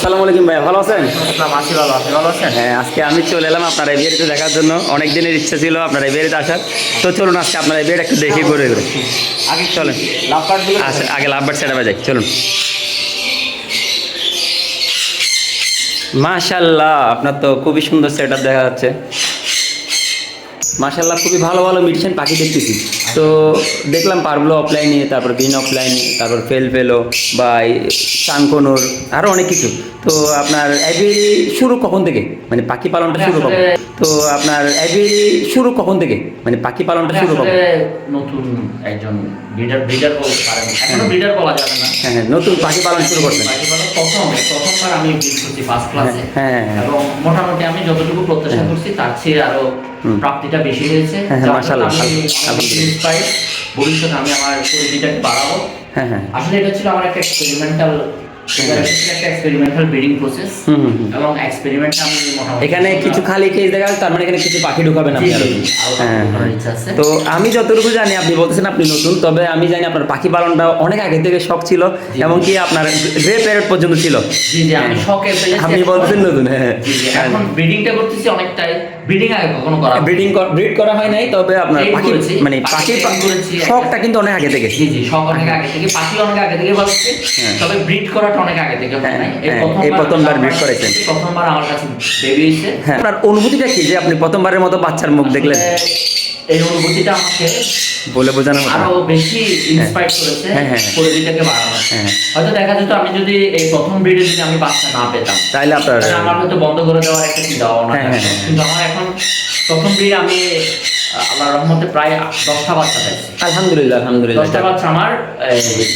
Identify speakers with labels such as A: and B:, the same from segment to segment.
A: আসসালামু আলাইকুম ভাই, ভালো আছেন?
B: আছি ভালো, আপনি ভালো আছেন?
A: হ্যাঁ, আজকে আমি চলে এলাম আপনার এভিয়ারিতে দেখার জন্য। অনেক দিনের ইচ্ছা ছিল আপনার এভিয়ারিতে আসার। তো চলুন আজকে আপনার এভিয়ারি একটু দেখি ঘুরে ঘুরে।
B: আগে
A: চলেন,
B: লাভবার্ডগুলো
A: আচ্ছা আগে লাভবার্ড সেটা যাই, চলুন। মাশাআল্লাহ, আপনার তো খুবই সুন্দর সেটআপ দেখা যাচ্ছে। মাশাআল্লাহ, খুবই ভালো ভালো মেডিসিন পাখি দেখতেছি। তো দেখলাম পারগুলো অফলাইনে, তারপর বিন অফলাইন, তারপর ফেলো বা সানকনুর, আরও অনেক কিছু। তো আপনার অ্যাভিয়ারি শুরু কখন থেকে, মানে পাখি পালনটা শুরু কখন? তো আপনার অ্যাভিয়ারি শুরু কখন থেকে, মানে পাখি পালনটা শুরু কখন?
B: নতুন একজন ব্রিডার বলতে পারেন, এখনো ব্রিডার বলা যাবে না।
A: হ্যাঁ হ্যাঁ, নতুন পাখি পালন শুরু করছেন।
B: পাখি পালন প্রথমবার আমি ব্রিড করছি ফার্স্ট ক্লাসে।
A: হ্যাঁ
B: এবং মোটামুটি আমি যতটুকু প্রত্যাশা করছি তার চেয়ে আরো প্রাপ্তিটা বেশি হয়েছে।
A: মাশাআল্লাহ,
B: আলহামদুলিল্লাহ। ভবিষ্যতে আমি আমার পরিধিটাকে বাড়াবো।
A: হ্যাঁ হ্যাঁ,
B: আসলে এটা ছিল আমার একটা এক্সপেরিমেন্টাল ব্রিডিং প্রসেস এবং এক্সপেরিমেন্ট আমি মোটামুটি
A: এখানে কিছু খালি কেজ দেখা যাচ্ছে, তার মানে এখানে কিছু পাখি ঢুকাবেন আপনি আরো। হ্যাঁ, তো আমি যতটুকু জানি, আপনি বলতেছেন আপনি নতুন, তবে আমি জানি আপনার পাখি পালনটা অনেক আগে থেকে শখ ছিল, এবং কি আপনার গ্রে প্যারট পর্যন্ত ছিল।
B: জি জি, আমি শখে ফেলেছি।
A: আপনি বলতেছেন নতুন। হ্যাঁ,
B: এখন ব্রিডিংটা করতেছি অনেকটাই। ব্রিডিং আগে কখনো করা
A: ব্রিড করা হয় নাই, তবে আপনার পাখি মানে পাখির শখটা কিন্তু অনেক আগে থেকে।
B: জি জি, শখ অনেক আগে থেকে, পাখি অনেক আগে থেকে ভাবছি, তবে ব্রিড করাটা অনেক আগে থেকে হয় নাই।
A: এই প্রথমবার ব্রিড করেছেন।
B: প্রথমবার আমার কাছে বেবি হয়েছে।
A: হ্যাঁ, আপনার অনুভূতিটা কি যে আপনি প্রথমবারের মতো বাচ্চার মুখ দেখলেন?
B: এই অনুভূতিটা আমাকে
A: বলে বোঝানো
B: আরো বেশি ইন্সপায়ার করেছে পরিধিটাকে বাড়ানো। হয়তো দেখা যেত আমি যদি এই প্রথম ব্রিডে যদি আমি বাচ্চা না পেতাম,
A: তাহলে আপনার
B: আমার হয়তো বন্ধ করে দেওয়ার একটা চিন্তা ভাবনা। কিন্তু আমার এখন প্রথম ব্রিডে আমি আল্লাহর রহমতে প্রায় 10টা বাচ্চা পাইছি।
A: আলহামদুলিল্লাহ, আলহামদুলিল্লাহ।
B: 10টা বাচ্চা আমার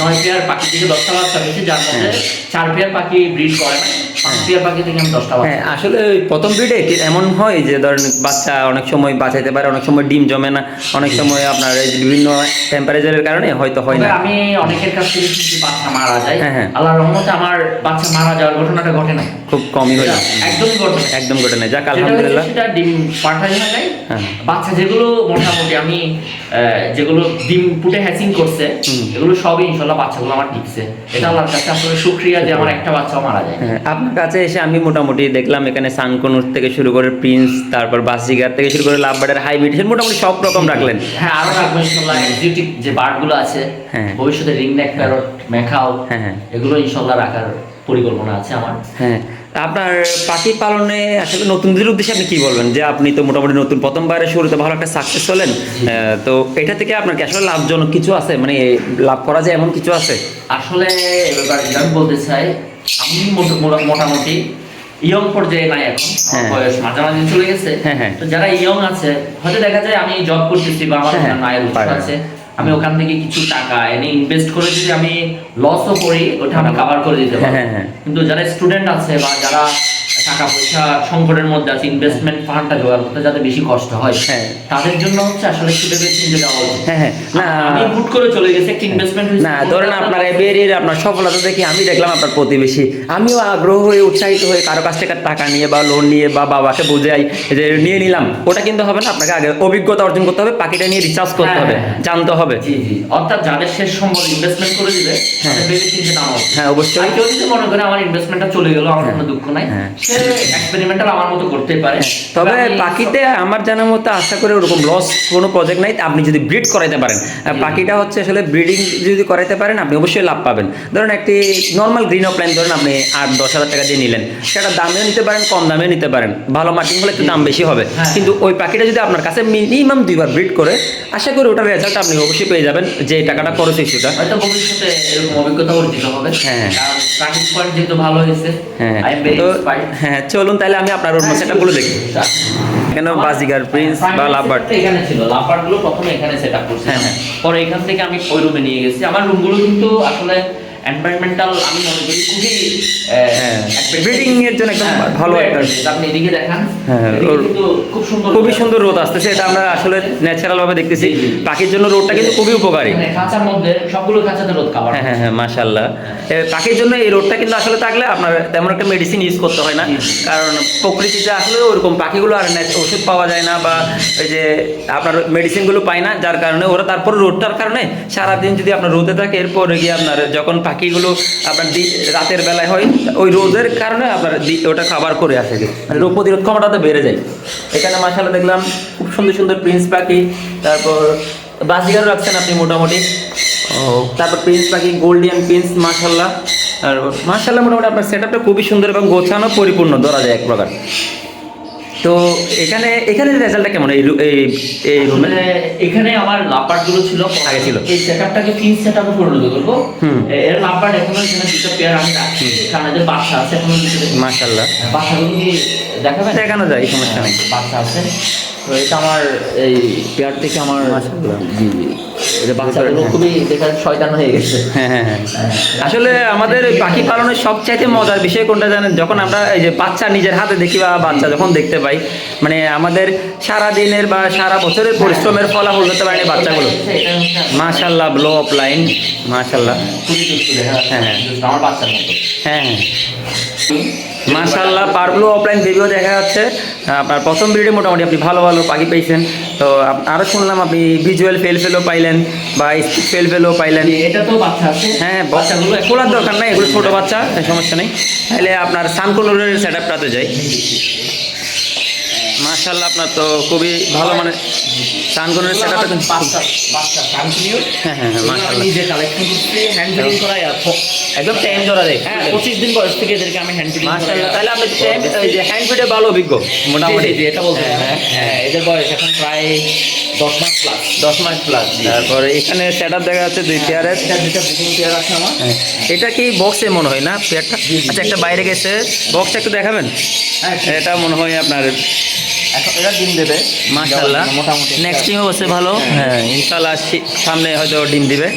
B: 9 পেয়ার পাখি থেকে 10টা বাচ্চা পেয়েছি, যার মধ্যে 4 পেয়ার পাখি ব্রিড করে না, 5 পেয়ার পাখি থেকে আমি 10টা বাচ্চা।
A: হ্যাঁ, আসলে ওই প্রথম ব্রিডে এমন হয় যে ধরেন বাচ্চা অনেক সময় বাঁচাইতে পারে, অনেক সময় ডিম জমে না, অনেক সময় আপনার এই বিভিন্ন টেম্পারেচারের কারণে হয়তো হয় না।
B: আমি অনেকের কাছ থেকে শুনছি বাচ্চা মারা যায়। আল্লাহর রহমতে আমার বাচ্চা মারা যাওয়ার ঘটনাটা ঘটে না,
A: খুব কমই হয়,
B: একদম ঘটে না।
A: যাক আলহামদুলিল্লাহ।
B: সেটা ডিম পাঠাই হয় নাই। বাচ্চা যেগুলো মোটামুটি আমি যেগুলো ডিম ফুটে হ্যাচিং করছে, এগুলো সবই ইনশাআল্লাহ বাচ্চাগুলো আমার টিকছে। এটা আল্লাহর কাছে আসলে শুকরিয়া যে আমার একটা বাচ্চাও মারা যায়।
A: আপনার কাছে এসে আমি মোটামুটি দেখলাম এখানে সানকনুর থেকে শুরু করে প্রিন্স, তারপর বাসিগার থেকে শুরু করে লাভবার্ডের হাইব্রিড, মোটামুটি সব রকম রাখলেন।
B: হ্যাঁ, আরো রাখবো ইনশাআল্লাহ। এক্সোটিক যে বার্ডগুলো আছে, ভবিষ্যতে রিংনেক প্যারট, ম্যাকাও, এগুলো ইনশাআল্লাহ রাখার পরিকল্পনা আছে আমার।
A: হ্যাঁ, আপনার পাখি পালনে আসলে নতুনদের উদ্দেশ্যে আপনি কি বলবেন? যে আপনি তো মোটামুটি নতুন, প্রথমবারের শুরুতে ভালো একটা সাকসেস হলেন, তো এটা থেকে আপনার কি আসলে লাভজনক কিছু আছে, মানে লাভ করা যায় এমন কিছু আছে?
B: আসলে এবার আমি বলতে চাই, আমি মোটামুটি ইয়ং পর্যায়ে নাই এখন, বয়স মাঝামাঝি চলে গেছে। তো যারা ইয়ং আছে, হয়তো দেখা যায় আমি জব করতেছি বা আমার আয়ের উৎস আছে, আমি ওখান থেকে কিছু টাকা এনে ইনভেস্ট করে যদি আমি লসও করি, ওটা আমি কভার করে দিতে পারবো। কিন্তু যারা স্টুডেন্ট আছে বা যারা টাকা পয়সা সংকটের মধ্যে আছে, ইনভেস্টমেন্ট ফান্ডটা জোগাড় করতে যাতে বেশি কষ্ট হয়, তাদের জন্য হচ্ছে আসলে একটু ভেবে চিন্তে যাওয়া উচিত। না, আমি হুট করে চলে গেছি একটা ইনভেস্টমেন্ট
A: না, ধরেন আপনার এবিআইয়ের আপনার সফলতা দেখি আমি দেখলাম আপনার প্রতিবেশী, আমিও আগ্রহ হয়ে উৎসাহিত হয়ে কারো কাছ থেকে টাকা নিয়ে বা লোন নিয়ে বা বাবাকে বুঝাই যে নিয়ে নিলাম, ওটা কিন্তু হবে না। আপনাকে আগে অভিজ্ঞতা অর্জন করতে হবে, পাখিটা নিয়ে রিসার্চ করতে হবে, জানতে হবে।
B: জি জি, অর্থাৎ যাদের শেষ সম্বল ইনভেস্টমেন্ট করে দিবে, ভেবে চিন্তে নাও।
A: হ্যাঁ, অবশ্যই।
B: কেউ যদি মনে করে আমার ইনভেস্টমেন্টটা চলে গেল, আমার কোনো দুঃখ নাই, এক্সপেরিমেন্টাল আমার মতো করতেই পারে।
A: তবে পাখিতে আমার জানার মতো আশা করে ওরকম লস কোনো প্রজেক্ট নাই। আপনি যদি ব্রিড করাইতে পারেন, পাখিটা হচ্ছে আসলে ব্রিডিং যদি করাইতে পারেন, আপনি অবশ্যই লাভ পাবেন। ধরেন একটি নর্মাল গ্রিন অফলাইন ধরেন আপনি 8-10 হাজার টাকা দিয়ে নিলেন, সেটা দামেও নিতে পারেন, কম দামেও নিতে পারেন, ভালো মার্কিং হলে একটু দাম বেশি হবে। কিন্তু ওই পাখিটা যদি আপনার কাছে মিনিমাম 2বার ব্রিড করে, আশা করি ওটার রেজাল্ট আপনি অবশ্যই পেয়ে যাবেন, যে টাকাটা খরচ হয়েছে ওটা
B: হয়তো ভবিষ্যতে এরকম অভিজ্ঞতা অর্জিত হবে। কারণ প্রাকৃতিক পয়েন্ট যেহেতু ভালো হয়েছে।
A: হ্যাঁ, চলুন তাহলে আমি আপনার ওর সেটআপগুলো দেখি। এখানে বাজিগার, প্রিন্স বা লাভবার্ড
B: এখানে ছিল। লাভবার্ডগুলো প্রথমে এখানে সেটআপ করছি, পরে এখান থেকে আমি ওই রুমে নিয়ে গেছি। আমার রুমগুলো কিন্তু আসলে এনভায়রনমেন্টাল আমি মনে করি খুবই
A: ব্রিডিং এর জন্য একদম ভালো একটা।
B: আপনি এদিকে দেখান, খুব সুন্দর,
A: খুবই সুন্দর রোদ আসতেছে, এটা আমরা আসলে ন্যাচারাল ভাবে দেখতেছি। পাখির জন্য রোদটা কিন্তু খুবই উপকারী।
B: খাঁচার মধ্যে সবগুলো খাঁচাতে রোদ খাবার।
A: হ্যাঁ, মাশাআল্লাহ। পাখির জন্য এই রোদটা কিন্তু আসলে থাকলে আপনার তেমন একটা মেডিসিন ইউজ করতে হয় না, কারণ প্রকৃতিতে আসলে ওরকম পাখিগুলো আর ওষুধ পাওয়া যায় না, বা ওই যে আপনার মেডিসিনগুলো পায় না, যার কারণে ওরা তারপর রোদটার কারণে সারাদিন যদি আপনার রোদে থাকে, এরপরে গিয়ে আপনার যখন পাখিগুলো আপনার রাতের বেলায় হয়, ওই রোদের কারণে আপনার ওটা খাবার করে আসে, মানে রোগ প্রতিরোধ ক্ষমতাটা বেড়ে যায়। এখানে মাশাআল্লাহ দেখলাম খুব সুন্দর সুন্দর প্রিন্স পাখি, তারপর বাজিগারও রাখছেন আপনি মোটামুটি। ও তারপর প্রিন্স পাখি, গোল্ডিয়ান প্রিন্স, মাশাআল্লাহ। আর মাশাআল্লাহ মোটামুটি আপনার সেট আপটা খুবই সুন্দর এবং গোছানো, পরিপূর্ণ ধরা যায় এক প্রকার। তো এখানে এখানে রেজাল্টটা কেমন এই এই রুমে?
B: এখানে আমার লাপার্ড গুলো ছিল
A: আগে ছিল।
B: এই সেটআপটাকে ফিন সেটআপে পরিণত করবো। এর লাপার্ড এখনো এখানে দুটো পেয়ার আমি রাখছি, কারণ এদের বাচ্চা আছে এখনো দুটো।
A: মাশাআল্লাহ,
B: বাচ্চাগুলো কি দেখাবেন?
A: দেখানো যায়, এই সমস্যা নেই।
B: বাচ্চা আছে, তো এটা আমার এই পেয়ার থেকে আমার জি জি এটা বাচ্চাগুলো খুবই দেখা শয়তান হয়ে গেছে।
A: হ্যাঁ হ্যাঁ হ্যাঁ, আসলে আমাদের পাখি পালনের সবচাইতে মজার বিষয় কোনটা জানেন? যখন আমরা এই যে বাচ্চা নিজের হাতে দেখি বা বাচ্চা যখন দেখতে পাই, মানে আমাদের সারা দিনের বা সারা বছরের পরিশ্রমের ফলাফল হতে পারে এই বাচ্চাগুলো। মাশাআল্লাহ, ব্লো অফ লাইন, মাশাআল্লাহ।
B: খুবই দুষ্টু দেখা যাচ্ছে।
A: হ্যাঁ, হ্যাঁ।
B: দুষ্টু, আমার বাচ্চার মতো।
A: হ্যাঁ হ্যাঁ, মাশাআল্লাহ, পারব্লো অফলাইন বেবিও দেখা যাচ্ছে। আপনার প্রথম ব্রিডে মোটামুটি আপনি ভালো ভালো পাখি পেয়েছেন। তো আরও শুনলাম আপনি ভিজুয়াল ফেলও পাইলেন বা স্টিক ফেলও পাইলেন।
B: এটা তো বাচ্চা আছে।
A: হ্যাঁ,
B: বাচ্চাগুলো
A: খোলার দরকার নাই, এগুলো ছোটো বাচ্চা, সমস্যা নেই। তাহলে আপনার সানকোনোরের সেট আপটাতে যাই। মাশাআল্লাহ, আপনার তো খুবই ভালো, মানে সানকোনোরের সেট আপটা কিন্তু
B: বাচ্চা বাচ্চা কন্টিনিউ।
A: হ্যাঁ হ্যাঁ হ্যাঁ, মাশাআল্লাহ,
B: নিজে কালেকশন করতে হ্যান্ড ফিডিং করাই আছে।
A: একদম টাইম জোড়া দেয়।
B: হ্যাঁ, 25 দিন বয়স থেকে এদেরকে আমি হ্যান্ড ফিডিং করাই।
A: মাশাআল্লাহ, তাহলে আপনি এই যে হ্যান্ড ফিডে ভালো অভিজ্ঞ মোটামুটি।
B: জি, এটা বলতে
A: হ্যাঁ,
B: হ্যাঁ, এদের বয়স এখন প্রায় 10 মাস প্লাস।
A: 10 মাস প্লাস। তারপরে এখানে সেট আপ দেখা যাচ্ছে 2 পেয়ারের।
B: এটা দুটো বুকিং পেয়ার আছে আমার।
A: এটা কি বক্সে মনে হয় না পেয়ারটা? আচ্ছা, একটা বাইরে গেছে, বক্সটা একটু দেখাবেন?
B: হ্যাঁ,
A: এটা মনে হয় আপনার
B: এখন এরা ডিম দেবে
A: মাশাআল্লাহ,
B: মোটামুটি।
A: নেক্সট টিমও বসে ভালো। হ্যাঁ, ইনশাআল্লাহ সামনে হয়তো ডিম দিবে।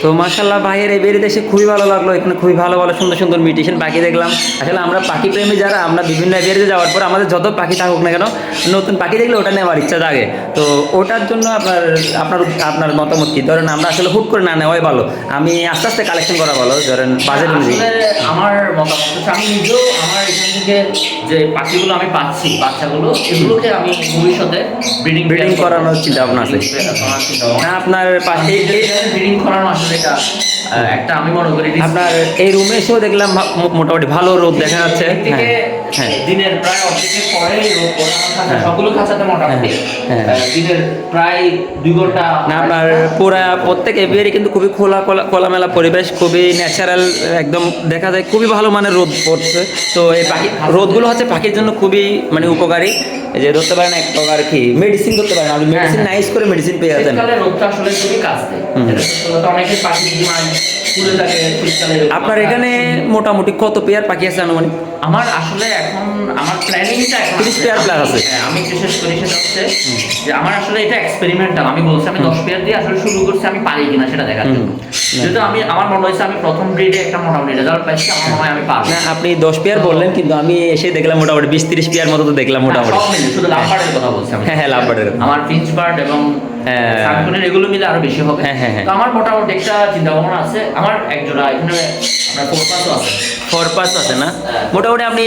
A: তো মাশাআল্লাহ, ভাইয়ের এই বেরিয়ে এসে খুবই ভালো লাগলো। এখানে খুবই ভালো ভালো সুন্দর সুন্দর মিউটেশন পাখি দেখলাম। আসলে আমরা পাখি প্রেমী যারা, আমরা বিভিন্ন এরিয়াতে যাওয়ার পর আমাদের যত পাখি থাকুক না কেন, নতুন পাখি দেখলে ওটা নেওয়ার ইচ্ছা জাগে। তো ওটার জন্য আপনার আপনার আপনার মতামত কি? ধরেন আমরা আসলে হুট করে না নেওয়াই ভালো, আমি আস্তে আস্তে কালেকশন করা ভালো, ধরেন বাজেট অনুযায়ী।
B: আসলে আমার মতামত হচ্ছে, আমি নিজেও আমার এখান থেকে যে পাখিগুলো আমি পাচ্ছি, বাচ্চাগুলো, এগুলোকে আমি ভবিষ্যতে ব্রিডিং
A: করানোর চিন্তা ভাবনা আছে। না, আপনার পাখি
B: ব্রিডিং করানো আসলে এটা একটা আমি মনে করি
A: আপনার এই রুমে এসেও দেখলাম মোটামুটি ভালো রোদ দেখা যাচ্ছে।
B: থেকে
A: হ্যাঁ,
B: দিনের প্রায় অর্ধেকের পরে রোদ পড়ে আমার খাঁচা, সবগুলো খাঁচাতে মোটামুটি
A: হ্যাঁ।
B: দিনের প্রায় 2 ঘন্টা।
A: না, আপনার পুরা প্রত্যেক এভিয়ারি কিন্তু খুবই খোলামেলা পরিবেশ, খুবই ন্যাচারাল, একদম দেখা যায় খুবই ভালো মানের রোদ পড়ছে। তো এই পাখি রোদগুলো হচ্ছে পাখির জন্য খুবই মানে উপকারী। এই যে ধরতে পারেন এক প্রকার কি মেডিসিন ধরতে পারেন, আপনি মেডিসিন নাইস করে মেডিসিন পেয়ে যাবেন।
B: শীতকালে রোদটা আসলে খুবই কাজ দেয়। এটা অনেকে পাখি পুড়ে থাকে শীতকালে।
A: আপনার এখানে মোটামুটি কত পেয়ার পাখি আছে আনুমানিক?
B: আমার আসলে এখন আমার প্ল্যানিংটা
A: 30 পেয়ার প্লাস আছে।
B: হ্যাঁ, আমি বিশেষ করে সেটা হচ্ছে যে আমার আসলে এটা এক্সপেরিমেন্টাল। আমি বলছি আমি 10 পেয়ার দিয়ে আসলে শুরু করছি, আমি পারি কিনা সেটা দেখার জন্য। যেহেতু আমার মনে হয়েছে আমি প্রথম ব্রিডে একটা মোটামুটি রেজাল্ট পাইছি, আমার মনে হয় আমি পারবো।
A: না, আপনি 10 পেয়ার বললেন, কিন্তু আমি এসে দেখলাম মোটামুটি 20-30 পেয়ার মতো তো দেখলাম মোটামুটি।
B: সব মিলে শুধু লাভবার্ডের কথা বলছি আমি।
A: হ্যাঁ হ্যাঁ, লাভবার্ডের।
B: আমার পিঞ্চ বার্ড এবং সানকুনের এগুলো মিলে আরো বেশি হবে।
A: হ্যাঁ, হ্যাঁ, হ্যাঁ।
B: তো আমার মোটামুটি একটা চিন্তা ভাবনা আছে। আমার এক জোড়া এখানে আপনার ফোরপাসও আছে।
A: ফরপাস আছে না? মোটামুটি আপনি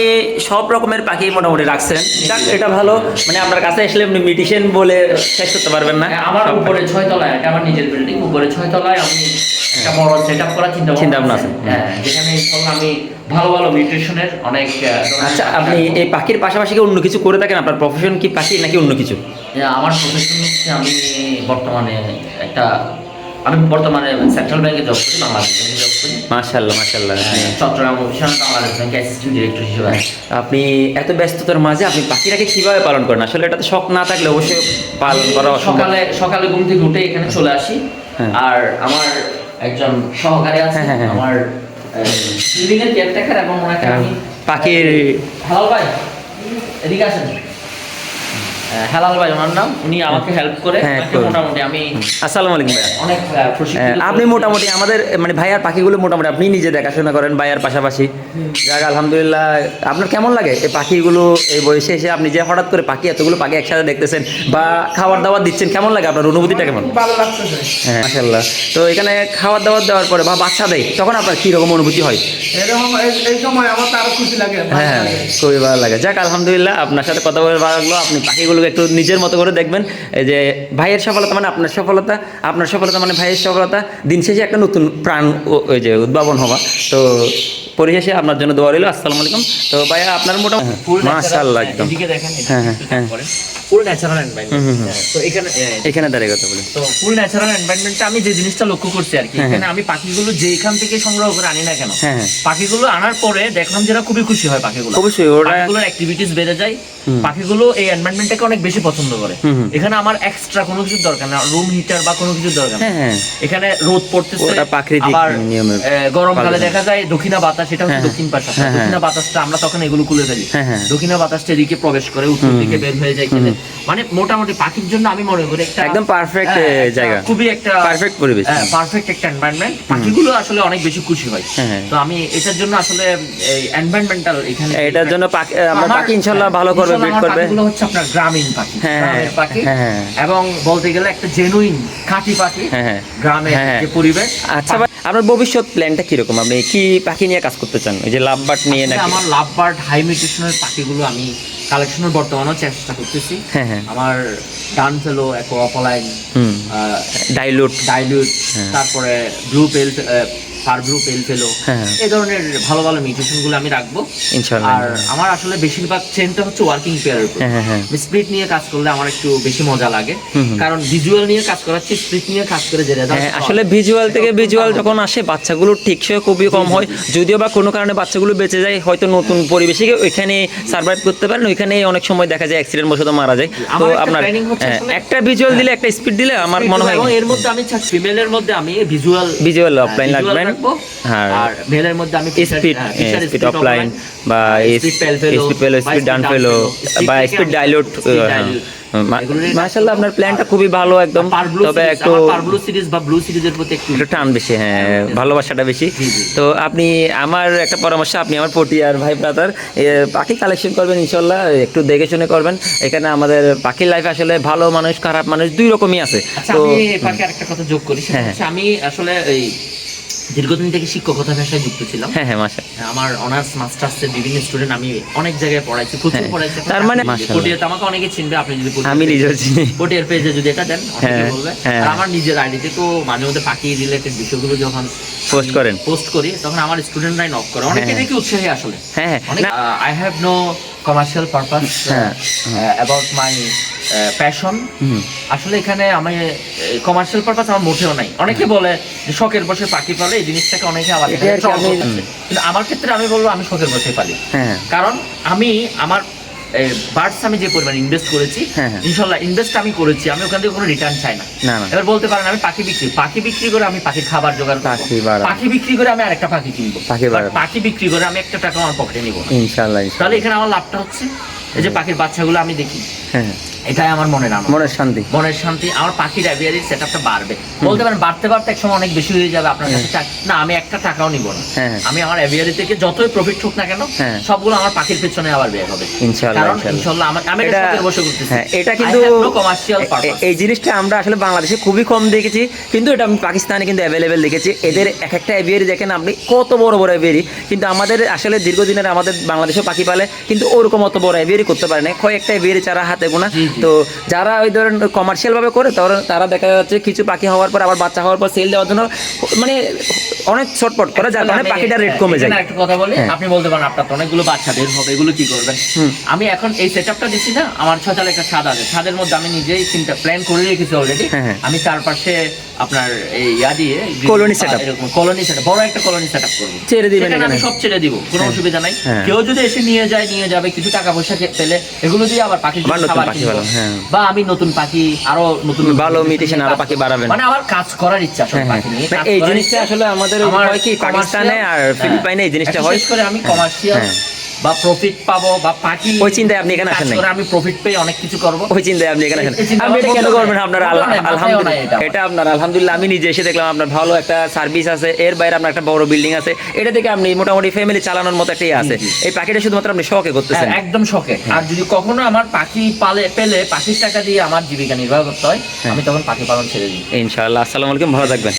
A: সব রকমের পাখি মোটামুটি রাখছেন। যাক, এটা ভালো, মানে আপনার কাছে আসলে আপনি মিউটেশন বলে শেষ করতে পারবেন না।
B: হ্যাঁ, আমার উপরে 6 তলায়, এটা আমার নিজের বিল্ডিং, উপরে 6 তলায় আমি একটা বড় সেটআপ করার চিন্তা ভাবনা আছে। হ্যাঁ, যেখানে ইনশাআল্লাহ আমি ভালো ভালো নিউট্রিশনের অনেক।
A: আচ্ছা, আপনি এই পাখির পাশাপাশি কি অন্য কিছু করে থাকেন? আপনার প্রফেশন কি পাখি নাকি অন্য কিছু?
B: আমার প্রফেশন হচ্ছে আমি বর্তমানে সেন্ট্রাল ব্যাংকে জব করি, বাংলাদেশ ব্যাংকে জব করি।
A: মাশাআল্লাহ মাশাআল্লাহ,
B: চট্টগ্রাম অফিসার বাংলাদেশ ব্যাংকে অ্যাসিস্ট্যান্ট ডিরেক্টর হিসেবে।
A: আপনি এত ব্যস্ততার মাঝে আপনি পাখিটাকে কিভাবে পালন করেন? আসলে এটা তো শখ না থাকলে অবশ্যই পালন করা অসম্ভব।
B: সকালে ঘুম থেকে উঠে এখানে চলে আসি।
A: হ্যাঁ।
B: আর আমার একজন সহকারী আছে,
A: হ্যাঁ, হ্যাঁ, হ্যাঁ।
B: আমার বিল্ডিং এর কেয়ারটেকার, এবং ওনাকে আমি
A: পাখির
B: হেলাল ভাই, এদিকে আসেন। হেলাল ভাই ওনার নাম, উনি আমাকে হেল্প করে।
A: হ্যাঁ,
B: মোটামুটি আমি
A: আসসালামু আলাইকুম ভাইয়া।
B: অনেক প্রশিক্ষিত।
A: আপনি মোটামুটি আমাদের মানে ভাইয়ার পাখিগুলো মোটামুটি আপনি নিজে দেখাশোনা করেন ভাইয়ার পাশাপাশি। যাক, আলহামদুলিল্লাহ। আপনার কেমন লাগে এই পাখিগুলো এই বয়সে এসে আপনি যে হঠাৎ করে এতগুলো পাখি একসাথে দেখতেছেন বা খাবার দাবার দিচ্ছেন, কেমন লাগে? আপনার অনুভূতিটা কেমন?
C: ভালো লাগতেছে।
A: হ্যাঁ, মাশাআল্লাহ। তো এখানে খাবার দাবার দেওয়ার পরে বা বাচ্চা দেয়, তখন আপনার কি রকম অনুভূতি হয়?
C: এরকম এই সময় আমার তো আরো খুশি লাগে, ভালো
A: হ্যাঁ,
C: লাগে।
A: খুবই ভালো লাগে। যাক, আলহামদুলিল্লাহ, আপনার সাথে কথা বলে ভালো লাগলো। আপনি পাখিগুলো বলবো একটু নিজের মতো করে দেখবেন। এই যে ভাইয়ের সফলতা মানে আপনার সফলতা, আপনার সফলতা মানে ভাইয়ের সফলতা, দিন শেষে একটা নতুন প্রাণ ওই যে উদ্ভাবন হওয়া। তো পরিশেষে আপনার জন্য দোয়া রইল। আসসালামু আলাইকুম। তো ভাইয়া আপনার মোটামুটি মাশাআল্লাহ একদম
B: এদিকে দেখেন,
A: হ্যাঁ, হ্যাঁ।
B: ফুল ন্যাচারাল এনভায়রনমেন্ট। তো
A: এখানে দাঁড়িয়ে কথা বলি।
B: তো ফুল ন্যাচারাল এনভায়রনমেন্টটা আমি যে জিনিসটা লক্ষ্য করছি আর কি, এখানে আমি পাখিগুলো যেখান থেকে সংগ্রহ করে আনি না কেন,
A: হ্যাঁ, হ্যাঁ।
B: পাখিগুলো আনার পরে দেখলাম যেটা খুবই খুশি হয় পাখিগুলো।
A: অবশ্যই ওরা
B: পাখিগুলোর অ্যাক্টিভিটিস বেড়ে যায়, পাখিগুলো এই এনভায়রনমেন্টটাকে অনেক বেশি পছন্দ করে। এখানে আমার এক্সট্রা কোনো কিছু দরকার না, রুম হিটার বা কোনো কিছু দরকার না।
A: হ্যাঁ, হ্যাঁ।
B: এখানে রোদ পড়তেছে,
A: ওটা প্রাকৃতিক
B: আবার
A: নিয়মে
B: গরমকালে দেখা যায় দক্ষিণা বাতাস, এটা হচ্ছে দক্ষিণ পাশ। দক্ষিণা বাতাসটা আমরা তখন এগুলো খুলে ফেলি, দক্ষিণা বাতাসটা এদিকে প্রবেশ করে উত্তর দিকে বের হয়ে যায় খেলে। মানে মোটামুটি পাখির জন্য আমি মনে করি একটা
A: একদম পারফেক্ট জায়গা,
B: খুবই একটা
A: পারফেক্ট পরিবেশ,
B: পারফেক্ট একটা এনভায়রনমেন্ট। পাখিগুলো আসলে অনেক বেশি খুশি হয়। তো আমি এটার জন্য আসলে এই এনভায়রনমেন্টাল এখানে
A: এটার জন্য আমরা পাখি ইনশাআল্লাহ ভালো করবে, ব্রিড করবে।
B: পাখিগুলো হচ্ছে আপনার গ্রামীণ পাখি, গ্রামের পাখি, এবং বলতে গেলে একটা জেনুইন খাঁটি পাখি, গ্রামের যে পরিবেশ।
A: আচ্ছা ভাই, আপনার ভবিষ্যৎ প্ল্যানটা কিরকম? আপনি কি পাখি নিয়ে কাজ করতে চান? ওই যে লাভ বার্ড নিয়ে নাকি?
B: আমার লাভ বার্ড হাই মিউটেশনের পাখিগুলো আমি কালেকশনের বর্তমানেও চেষ্টা করতেছি। আমার ডান ফেলো, অ্যাকোয়াপলাইন,
A: ডাইলুট,
B: তারপরে ব্লু পেল, পারব্লু পেল ফেলো, এই ধরনের ভালো ভালো মিউটেশনগুলো আমি রাখবো ইনশাআল্লাহ। আর আমার আসলে বেশিরভাগ চেনটা হচ্ছে ওয়ার্কিং পেয়ারের উপর। স্প্লিট নিয়ে কাজ করলে আমার একটু বেশি মজা লাগে, কারণ ভিজুয়াল নিয়ে কাজ করাচ্ছি, স্প্লিট নিয়ে কাজ করে যে রেজাল্ট
A: আসলে ভিজুয়াল থেকে ভিজুয়াল যখন আসে বাচ্চাগুলো টেকসই খুবই কম হয়। যদিও বা কোনো কারণে বাচ্চাগুলো বেঁচে যায়, হয়তো নতুন পরিবেশে ওইখানে সার্ভাইভ করতে পারেন, ওইখানে অনেক সময় দেখা যায় অ্যাক্সিডেন্ট বশত মারা যায়। তো আপনার একটা ভিজুয়াল দিলে, একটা স্পিড দিলে আমার মনে হয়
B: এর মধ্যে আমি ফিমেলের মধ্যে আমি ভিজুয়াল
A: অফলাইন লাগবেন,
B: আর মেলের মধ্যে আমি
A: স্পিড অফলাইন বা স্পিড ডান ফেলো বা স্পিড ডাইলুট। মাশাআল্লাহ আপনার প্ল্যানটা খুবই ভালো একদম। তবে একটু
B: পারব্লু সিরিজ বা ব্লু সিরিজের প্রতি একটু
A: টান বেশি, হ্যাঁ, ভালোবাসাটা বেশি। তো আপনি আমার একটা পরামর্শ, আপনি আমার পটিয়ার ভাই ব্রাদার, পাখি কালেকশন করবেন ইনশাআল্লাহ, একটু দেখে শুনে করবেন। এখানে আমাদের পাখির লাইফ আসলে ভালো মানুষ খারাপ মানুষ দুই রকমই আছে।
B: তো আমি পাখি আরেকটা কথা যোগ করি, সেটা হচ্ছে আমি আসলে এই দীর্ঘদিন থেকে শিক্ষকতা পেশায় যুক্ত ছিলাম। আমার অনার্স মাস্টার্সের বিভিন্ন স্টুডেন্ট আমি অনেক জায়গায় পড়াইছি, প্রচুর পড়াইছি।
A: তার মানে
B: পটিয়াতে আমাকে অনেকে চিনবে, আপনি যদি
A: আমি নিজেও চিনি,
B: পটিয়ার পেজে যদি এটা দেন অনেকে বলবে। আর আমার নিজের আইডিতে তো মাঝে মধ্যে পাখি রিলেটেড বিষয়গুলো যখন পোস্ট করি, তখন আমার স্টুডেন্টরাই নক করে, অনেকে দেখি উৎসাহী আসলে। I have no commercial purpose about my passion. আসলে এখানে আমি কমার্শিয়াল পারপাস আমার মোটেও নাই। অনেকে বলে যে শখের বসে পাখি পালে, এই জিনিসটাকে অনেকে আলাদা, কিন্তু আমার ক্ষেত্রে আমি বলবো আমি শখের বসে পালি। কারণ আমি আমার বার্ডস আমি যে পরিমাণ ইনভেস্ট করেছি, ইনশাআল্লাহ ইনভেস্ট আমি করেছি, আমি ওখান থেকে কোনো রিটার্ন চাই না। এবার বলতে পারেন আমি পাখি বিক্রি করে আমি পাখির খাবার জোগাড় করব, পাখি বিক্রি করে আমি আরেকটা পাখি কিনবো, পাখি বিক্রি করে আমি একটা টাকা আমার পকেটে নিব ইনশাআল্লাহ। তাহলে এখানে আমার লাভটা হচ্ছে এই যে পাখির বাচ্চাগুলো আমি দেখি, এটাই আমার মনের শান্তি। আমার পাখির অ্যাভিয়ারি সেটআপটা বাড়বে, বলতে পারেন বাড়তে এক সময় অনেক বেশি হয়ে যাবে। আপনার কাছে না, আমি একটা টাকাও নিব না, আমি আমার অ্যাভিয়ারি থেকে যতই প্রফিট হোক না কেন সবগুলো আমার পাখির পেছনে আবার ব্যয় হবে ইনশাআল্লাহ। আমি এটা বসে করতেছি,
A: এটা কিন্তু কমার্শিয়াল পারপাস। এই জিনিসটা আমরা আসলে বাংলাদেশে খুবই কম দেখেছি, কিন্তু এটা আমি পাকিস্তানে কিন্তু অ্যাভেলেবেল দেখেছি। এদের এক একটা অ্যাভিয়ারি দেখেন আপনি, কত বড় বড় অ্যাভিয়ারি, কিন্তু আমাদের আসলে দীর্ঘদিনের আমাদের বাংলাদেশেও পাখি পালে, কিন্তু ওরকম অত বড় অ্যাভিয়ারি করতে পারে না, কয়েকটা অ্যাভিয়ারি চারা হাতে গোনা। তো যারা ওই ধরেন কমার্শিয়াল ভাবে করে, তারা দেখা যাচ্ছে কিছু পাখি হওয়ার পর আবার বাচ্চা হওয়ার পর সেল দেওয়ার জন্য মানে অনেক ছটপট করে, যার কারণে পাখিটার রেট কমে যায়।
B: একটা কথা বলি, আপনি বলতে পারেন আপনার তো অনেকগুলো বাচ্চা বের হবে, এগুলো কি করবেন? আমি এখন এই সেটআপটা দিচ্ছি না, আমার 6 চালে একটা ছাদ আছে, ছাদের মধ্যে আমি নিজেই চিন্তা প্ল্যান করে রেখেছি অলরেডি। আমি চারপাশে আপনার এই দিয়ে কলোনি সেটআপ, বড় একটা কলোনি সেটআপ করব, ছেড়ে দিবেন, আমি সব ছেড়ে দিব, কোনো অসুবিধা নাই। কেউ যদি এসে নিয়ে যাবে, কিছু টাকা পয়সা পেলে এগুলো দিয়ে আবার পাখি বা আমি নতুন পাখি আরো নতুন
A: ভালো মিউটেশন আরো পাখি বাড়াবেন,
B: মানে আমার কাজ করার ইচ্ছা আসলে পাখি নিয়ে।
A: এই জিনিসটা আসলে আমাদের হয় কি পাকিস্তানে আর ফিলিপাইনে এই জিনিসটা হয়,
B: করে আমি কমার্শিয়াল বা প্রফিট পাবো বা পাখি,
A: ওই চিন্তায় আপনি এখানে আসেন না,
B: আমি প্রফিট পেয়ে অনেক কিছু করব,
A: ওই চিন্তায় আপনি এখানে আসেন। আপনি এটা কেন করবেন? আপনার আলহামদুলিল্লাহ, এটা আপনার আলহামদুলিল্লাহ আমি নিজে এসে দেখলাম আপনার ভালো একটা সার্ভিস আছে, এর বাইরে আপনার একটা বড় বিল্ডিং আছে, এটা থেকে আপনি মোটামুটি ফ্যামিলি চালানোর মতো একটা আছে। এই পাখিটা শুধুমাত্র আপনি শখে করতেছেন,
B: একদম শখে। আর যদি কখনো আমার পাখি পেলে পাখির টাকা দিয়ে আমার জীবিকা নির্বাহ করতে হয়, আমি তখন পাখি পালন ছেড়ে দিই ইনশাআল্লাহ।
A: আসসালামু আলাইকুম, ভালো থাকবেন।